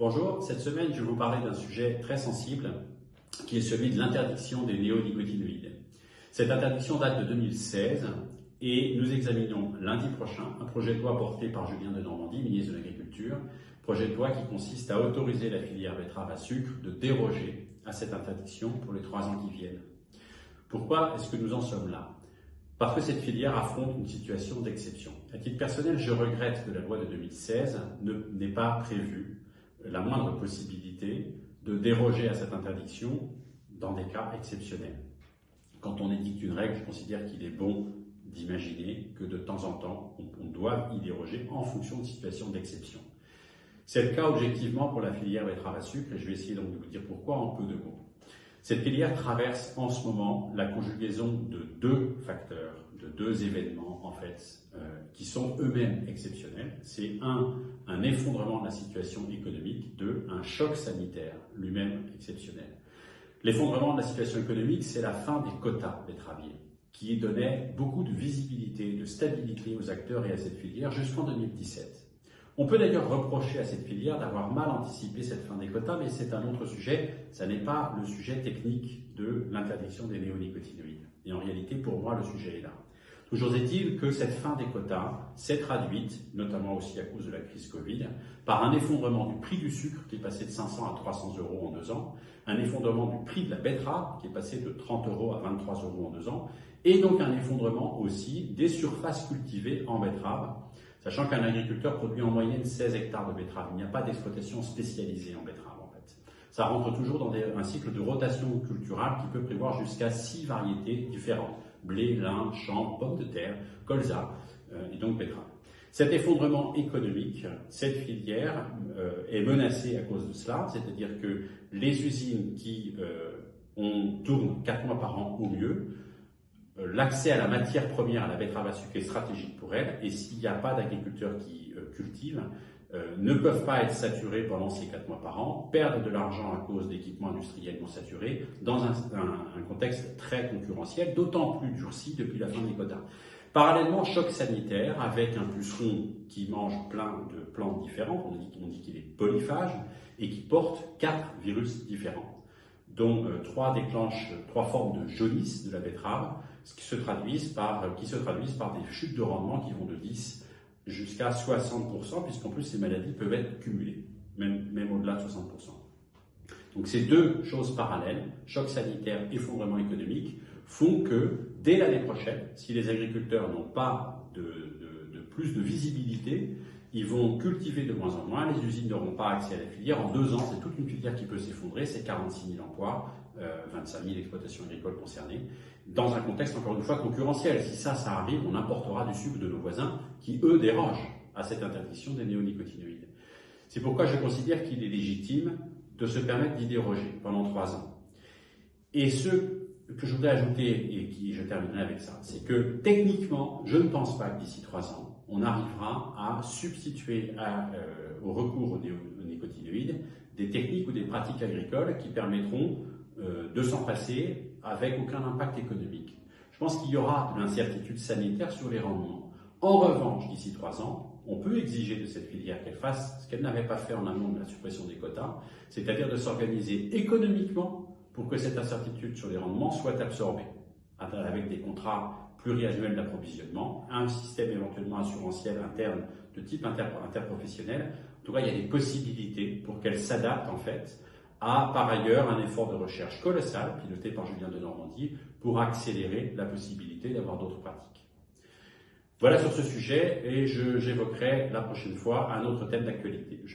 Bonjour, cette semaine je vais vous parler d'un sujet très sensible qui est celui de l'interdiction des néonicotinoïdes. Cette interdiction date de 2016 et nous examinons lundi prochain un projet de loi porté par Julien Denormandie, ministre de l'Agriculture, projet de loi qui consiste à autoriser la filière betterave à sucre de déroger à cette interdiction pour les 3 ans qui viennent. Pourquoi est-ce que nous en sommes là ? Parce que cette filière affronte une situation d'exception. À titre personnel, je regrette que la loi de 2016 n'ait pas prévu la moindre possibilité de déroger à cette interdiction dans des cas exceptionnels. Quand on édicte une règle, je considère qu'il est bon d'imaginer que de temps en temps, on doit y déroger en fonction de situations d'exception. C'est le cas objectivement pour la filière betterave à sucre et je vais essayer donc de vous dire pourquoi en peu de mots. Cette filière traverse en ce moment la conjugaison de 2 facteurs, de 2 événements en fait, qui sont eux-mêmes exceptionnels. C'est un effondrement de la situation économique, 2, un choc sanitaire lui-même exceptionnel. L'effondrement de la situation économique, c'est la fin des quotas betteraviers, qui donnait beaucoup de visibilité, de stabilité aux acteurs et à cette filière jusqu'en 2017. On peut d'ailleurs reprocher à cette filière d'avoir mal anticipé cette fin des quotas, mais c'est un autre sujet, ça n'est pas le sujet technique de l'interdiction des néonicotinoïdes. Et en réalité, pour moi, le sujet est là. Toujours est-il que cette fin des quotas s'est traduite, notamment aussi à cause de la crise Covid, par un effondrement du prix du sucre qui est passé de 500 à 300 euros en 2 ans, un effondrement du prix de la betterave qui est passé de 30 euros à 23 euros en 2 ans, et donc un effondrement aussi des surfaces cultivées en betterave, sachant qu'un agriculteur produit en moyenne 16 hectares de betterave. Il n'y a pas d'exploitation spécialisée en betterave en fait. Ça rentre toujours dans un cycle de rotation culturale qui peut prévoir jusqu'à 6 variétés différentes. Blé, lin, champ, pommes de terre, colza et donc betterave. Cet effondrement économique, cette filière est menacée à cause de cela, c'est-à-dire que les usines qui tournent 4 mois par an au mieux, l'accès à la matière première, à la betterave à sucre est stratégique pour elle, et s'il n'y a pas d'agriculteurs qui cultivent, ne peuvent pas être saturés pendant ces 4 mois par an, perdent de l'argent à cause d'équipements industriels non saturés, dans un contexte très concurrentiel, d'autant plus durci depuis la fin des quotas. Parallèlement, choc sanitaire, avec un puceron qui mange plein de plantes différentes, on dit qu'il est polyphage, et qui porte 4 virus différents, dont 3 déclenchent 3 formes de jaunisse de la betterave, qui se traduisent par des chutes de rendement qui vont de 10 jusqu'à 60%, puisqu'en plus ces maladies peuvent être cumulées, même au-delà de 60%. Donc ces 2 choses parallèles, choc sanitaire, effondrement économique, font que dès l'année prochaine, si les agriculteurs n'ont pas de plus de visibilité, ils vont cultiver de moins en moins, les usines n'auront pas accès à la filière. En 2 ans, c'est toute une filière qui peut s'effondrer, c'est 46 000 emplois, 25 000 exploitations agricoles concernées, dans un contexte encore une fois concurrentiel. Si ça arrive, on importera du sucre de nos voisins qui, eux, dérogent à cette interdiction des néonicotinoïdes. C'est pourquoi je considère qu'il est légitime de se permettre d'y déroger pendant 3 ans. Et ce que je voudrais ajouter, et je terminerai avec ça, c'est que techniquement, je ne pense pas que d'ici 3 ans, on arrivera à substituer au recours aux néonicotinoïdes des techniques ou des pratiques agricoles qui permettront de s'en passer avec aucun impact économique. Je pense qu'il y aura de l'incertitude sanitaire sur les rendements. En revanche, d'ici 3 ans, on peut exiger de cette filière qu'elle fasse ce qu'elle n'avait pas fait en amont de la suppression des quotas, c'est-à-dire de s'organiser économiquement pour que cette incertitude sur les rendements soit absorbée, avec des contrats pluriannuels d'approvisionnement, un système éventuellement assurantiel interne de type interprofessionnel. En tout cas, il y a des possibilités pour qu'elle s'adapte en fait à, par ailleurs, un effort de recherche colossal, piloté par Julien Denormandie, pour accélérer la possibilité d'avoir d'autres pratiques. Voilà sur ce sujet, et j'évoquerai la prochaine fois un autre thème d'actualité.